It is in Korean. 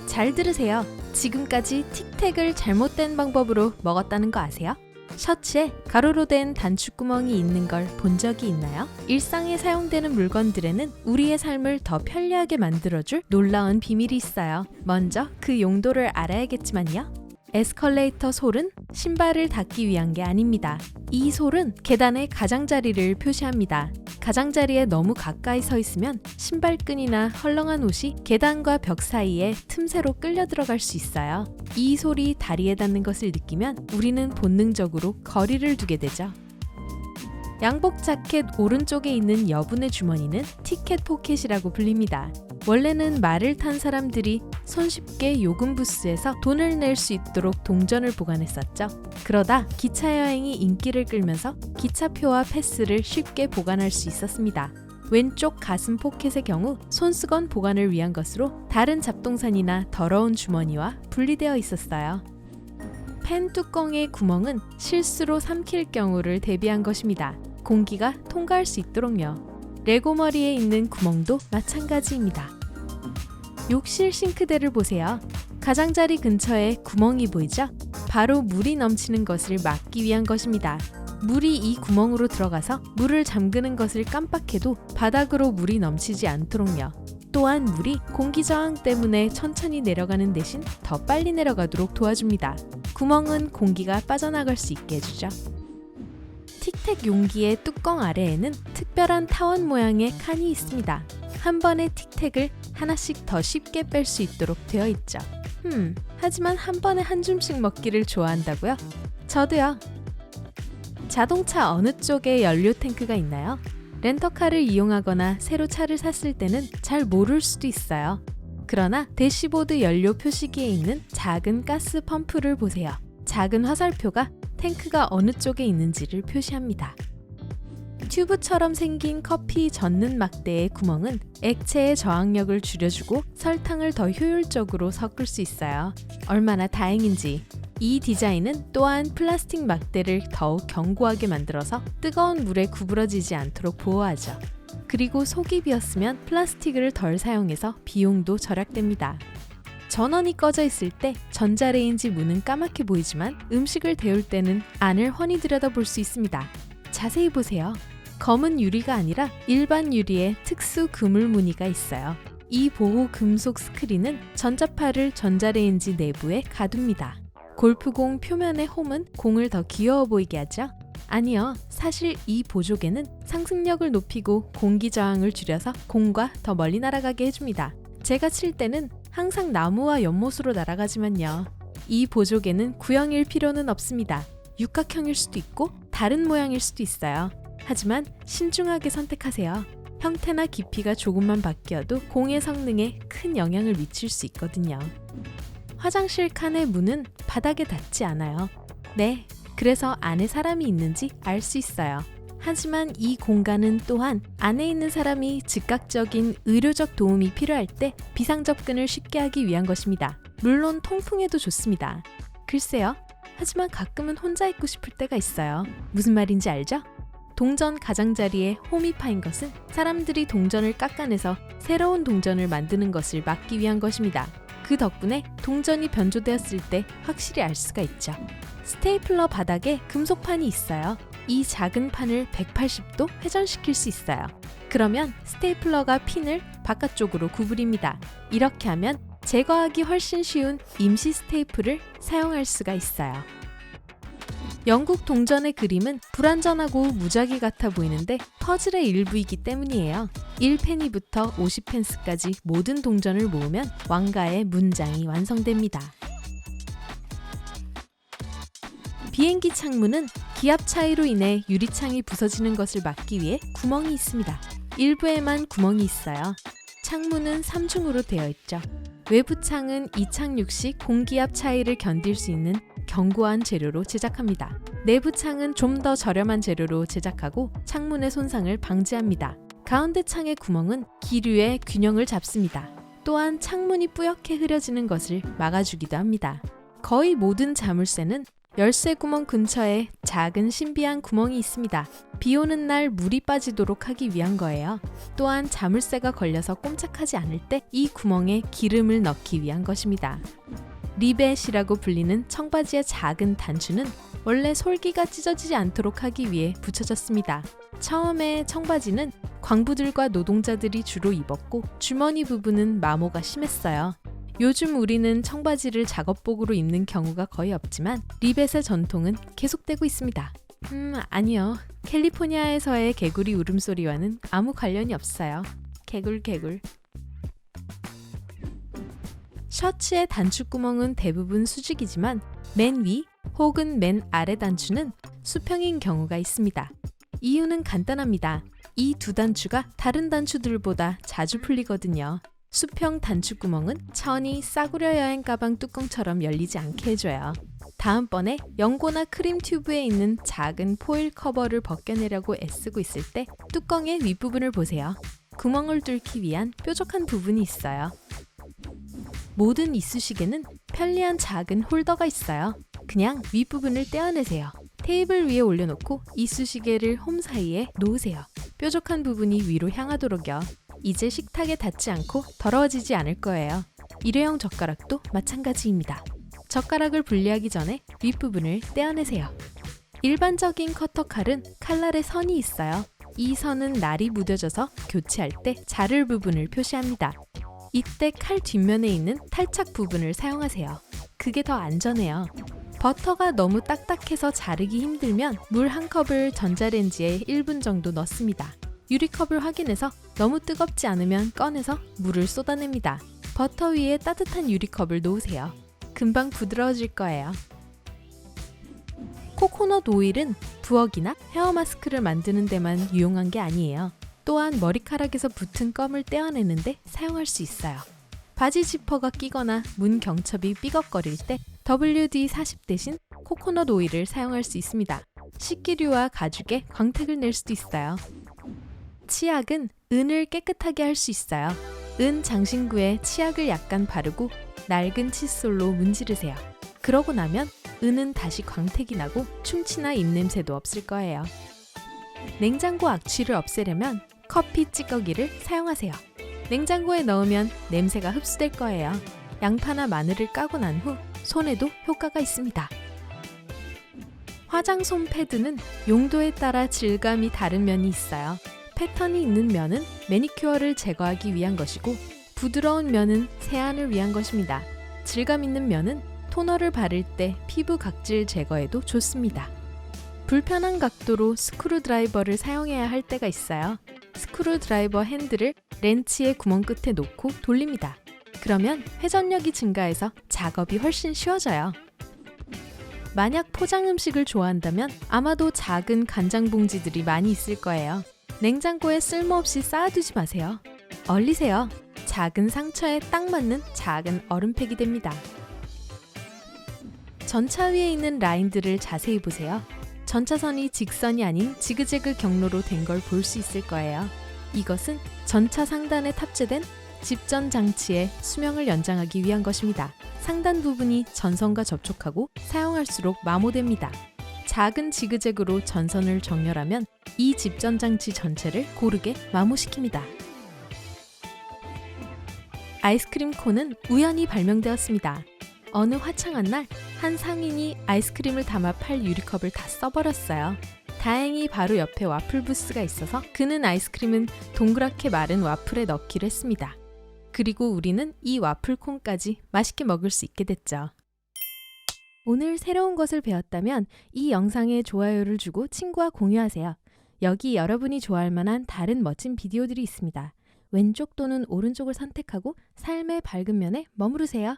잘 들으세요. 지금까지 틱택을 잘못된 방법으로 먹었다는 거 아세요? 셔츠에 가로로 된 단추구멍이 있는 걸 본 적이 있나요? 일상에 사용되는 물건들에는 우리의 삶을 더 편리하게 만들어줄 놀라운 비밀이 있어요. 먼저 그 용도를 알아야겠지만요. 에스컬레이터 솔은 신발을 닫기 위한 게 아닙니다. 이 솔은 계단의 가장자리를 표시합니다. 가장자리에 너무 가까이 서 있으면 신발끈이나 헐렁한 옷이 계단과 벽 사이에 틈새로 끌려 들어갈 수 있어요. 이 솔이 다리에 닿는 것을 느끼면 우리는 본능적으로 거리를 두게 되죠. 양복 자켓 오른쪽에 있는 여분의 주머니는 티켓 포켓이라고 불립니다. 원래는 말을 탄 사람들이 손쉽게 요금 부스에서 돈을 낼 수 있도록 동전을 보관했었죠. 그러다 기차 여행이 인기를 끌면서 기차표와 패스를 쉽게 보관할 수 있었습니다. 왼쪽 가슴 포켓의 경우 손수건 보관을 위한 것으로 다른 잡동사니나 더러운 주머니와 분리되어 있었어요. 펜 뚜껑의 구멍은 실수로 삼킬 경우를 대비한 것입니다. 공기가 통과할 수 있도록요. 레고 머리에 있는 구멍도 마찬가지입니다. 욕실 싱크대를 보세요. 가장자리 근처에 구멍이 보이죠? 바로 물이 넘치는 것을 막기 위한 것입니다. 물이 이 구멍으로 들어가서 물을 잠그는 것을 깜빡해도 바닥으로 물이 넘치지 않도록요. 또한 물이 공기 저항 때문에 천천히 내려가는 대신 더 빨리 내려가도록 도와줍니다. 구멍은 공기가 빠져나갈 수 있게 해주죠. 틱택 용기의 뚜껑 아래에는 특별한 타원 모양의 칸이 있습니다. 한 번에 틱택을 하나씩 더 쉽게 뺄 수 있도록 되어 있죠. 하지만 한 번에 한 줌씩 먹기를 좋아한다고요? 저도요. 자동차 어느 쪽에 연료 탱크가 있나요? 렌터카를 이용하거나 새로 차를 샀을 때는 잘 모를 수도 있어요. 그러나 대시보드 연료 표시기에 있는 작은 가스 펌프를 보세요. 작은 화살표가 탱크가 어느 쪽에 있는지를 표시합니다. 튜브처럼 생긴 커피 젓는 막대의 구멍은 액체의 저항력을 줄여주고 설탕을 더 효율적으로 섞을 수 있어요. 얼마나 다행인지. 이 디자인은 또한 플라스틱 막대를 더욱 견고하게 만들어서 뜨거운 물에 구부러지지 않도록 보호하죠. 그리고 속이 비었으면 플라스틱을 덜 사용해서 비용도 절약됩니다. 전원이 꺼져 있을 때 전자레인지 문은 까맣게 보이지만 음식을 데울 때는 안을 훤히 들여다볼 수 있습니다. 자세히 보세요. 검은 유리가 아니라 일반 유리에 특수 그물 무늬가 있어요. 이 보호 금속 스크린은 전자파를 전자레인지 내부에 가둡니다. 골프공 표면의 홈은 공을 더 귀여워 보이게 하죠? 아니요, 사실 이 보조개는 상승력을 높이고 공기 저항을 줄여서 공과 더 멀리 날아가게 해줍니다. 제가 칠 때는 항상 나무와 연못으로 날아가지만요. 이 보조개는 구형일 필요는 없습니다. 육각형일 수도 있고 다른 모양일 수도 있어요. 하지만 신중하게 선택하세요. 형태나 깊이가 조금만 바뀌어도 공의 성능에 큰 영향을 미칠 수 있거든요. 화장실 칸의 문은 바닥에 닿지 않아요. 네, 그래서 안에 사람이 있는지 알 수 있어요. 하지만 이 공간은 또한 안에 있는 사람이 즉각적인 의료적 도움이 필요할 때 비상접근을 쉽게 하기 위한 것입니다. 물론 통풍에도 좋습니다. 글쎄요, 하지만 가끔은 혼자 있고 싶을 때가 있어요. 무슨 말인지 알죠? 동전 가장자리에 홈이 파인 것은 사람들이 동전을 깎아내서 새로운 동전을 만드는 것을 막기 위한 것입니다. 그 덕분에 동전이 변조되었을 때 확실히 알 수가 있죠. 스테이플러 바닥에 금속판이 있어요. 이 작은 판을 180도 회전시킬 수 있어요. 그러면 스테이플러가 핀을 바깥쪽으로 구부립니다. 이렇게 하면 제거하기 훨씬 쉬운 임시 스테이플을 사용할 수가 있어요. 영국 동전의 그림은 불완전하고 무작위 같아 보이는데 퍼즐의 일부이기 때문이에요. 1페니부터 50펜스까지 모든 동전을 모으면 왕가의 문장이 완성됩니다. 비행기 창문은 기압 차이로 인해 유리창이 부서지는 것을 막기 위해 구멍이 있습니다. 일부에만 구멍이 있어요. 창문은 3중으로 되어 있죠. 외부 창은 이착륙식 공기압 차이를 견딜 수 있는 견고한 재료로 제작합니다. 내부 창은 좀 더 저렴한 재료로 제작하고 창문의 손상을 방지합니다. 가운데 창의 구멍은 기류의 균형을 잡습니다. 또한 창문이 뿌옇게 흐려지는 것을 막아주기도 합니다. 거의 모든 자물쇠는 열쇠 구멍 근처에 작은 신비한 구멍이 있습니다. 비 오는 날 물이 빠지도록 하기 위한 거예요. 또한 자물쇠가 걸려서 꼼짝하지 않을 때 이 구멍에 기름을 넣기 위한 것입니다. 리벳이라고 불리는 청바지의 작은 단추는 원래 솔기가 찢어지지 않도록 하기 위해 붙여졌습니다. 처음에 청바지는 광부들과 노동자들이 주로 입었고 주머니 부분은 마모가 심했어요. 요즘 우리는 청바지를 작업복으로 입는 경우가 거의 없지만 리벳의 전통은 계속되고 있습니다. 아니요. 캘리포니아에서의 개구리 울음소리와는 아무 관련이 없어요. 개굴개굴. 셔츠의 단추구멍은 대부분 수직이지만 맨 위 혹은 맨 아래 단추는 수평인 경우가 있습니다. 이유는 간단합니다. 이 두 단추가 다른 단추들보다 자주 풀리거든요. 수평 단추구멍은 천이 싸구려 여행 가방 뚜껑처럼 열리지 않게 해줘요. 다음번에 연고나 크림 튜브에 있는 작은 포일 커버를 벗겨내려고 애쓰고 있을 때 뚜껑의 윗부분을 보세요. 구멍을 뚫기 위한 뾰족한 부분이 있어요. 모든 이쑤시개는 편리한 작은 홀더가 있어요. 그냥 윗부분을 떼어내세요. 테이블 위에 올려놓고 이쑤시개를 홈 사이에 놓으세요. 뾰족한 부분이 위로 향하도록요. 이제 식탁에 닿지 않고 더러워지지 않을 거예요. 일회용 젓가락도 마찬가지입니다. 젓가락을 분리하기 전에 윗부분을 떼어내세요. 일반적인 커터칼은 칼날에 선이 있어요. 이 선은 날이 묻어져서 교체할 때 자를 부분을 표시합니다. 이때 칼 뒷면에 있는 탈착 부분을 사용하세요. 그게 더 안전해요. 버터가 너무 딱딱해서 자르기 힘들면 물 한 컵을 전자레인지에 1분 정도 넣습니다. 유리컵을 확인해서 너무 뜨겁지 않으면 꺼내서 물을 쏟아냅니다. 버터 위에 따뜻한 유리컵을 놓으세요. 금방 부드러워질 거예요. 코코넛 오일은 부엌이나 헤어 마스크를 만드는 데만 유용한 게 아니에요. 또한 머리카락에서 붙은 껌을 떼어내는데 사용할 수 있어요. 바지 지퍼가 끼거나 문 경첩이 삐걱거릴 때 WD-40 대신 코코넛 오일을 사용할 수 있습니다. 식기류와 가죽에 광택을 낼 수도 있어요. 치약은 은을 깨끗하게 할 수 있어요. 은 장신구에 치약을 약간 바르고 낡은 칫솔로 문지르세요. 그러고 나면 은은 다시 광택이 나고 충치나 입냄새도 없을 거예요. 냉장고 악취를 없애려면 커피 찌꺼기를 사용하세요. 냉장고에 넣으면 냄새가 흡수될 거예요. 양파나 마늘을 까고 난 후 손에도 효과가 있습니다. 화장솜 패드는 용도에 따라 질감이 다른 면이 있어요. 패턴이 있는 면은 매니큐어를 제거하기 위한 것이고 부드러운 면은 세안을 위한 것입니다. 질감 있는 면은 토너를 바를 때 피부 각질 제거에도 좋습니다. 불편한 각도로 스크루드라이버를 사용해야 할 때가 있어요. 스크루드라이버 핸들을 렌치의 구멍 끝에 놓고 돌립니다. 그러면 회전력이 증가해서 작업이 훨씬 쉬워져요. 만약 포장 음식을 좋아한다면 아마도 작은 간장 봉지들이 많이 있을 거예요. 냉장고에 쓸모없이 쌓아두지 마세요. 얼리세요. 작은 상처에 딱 맞는 작은 얼음팩이 됩니다. 전차 위에 있는 라인들을 자세히 보세요. 전차선이 직선이 아닌 지그재그 경로로 된 걸 볼 수 있을 거예요. 이것은 전차 상단에 탑재된 집전 장치의 수명을 연장하기 위한 것입니다. 상단 부분이 전선과 접촉하고 사용할수록 마모됩니다. 작은 지그재그로 전선을 정렬하면 이 집전 장치 전체를 고르게 마모시킵니다. 아이스크림 콘은 우연히 발명되었습니다. 어느 화창한 날 한 상인이 아이스크림을 담아 팔 유리컵을 다 써버렸어요. 다행히 바로 옆에 와플 부스가 있어서 그는 아이스크림은 동그랗게 마른 와플에 넣기로 했습니다. 그리고 우리는 이 와플 콘까지 맛있게 먹을 수 있게 됐죠. 오늘 새로운 것을 배웠다면 이 영상에 좋아요를 주고 친구와 공유하세요. 여기 여러분이 좋아할 만한 다른 멋진 비디오들이 있습니다. 왼쪽 또는 오른쪽을 선택하고 삶의 밝은 면에 머무르세요.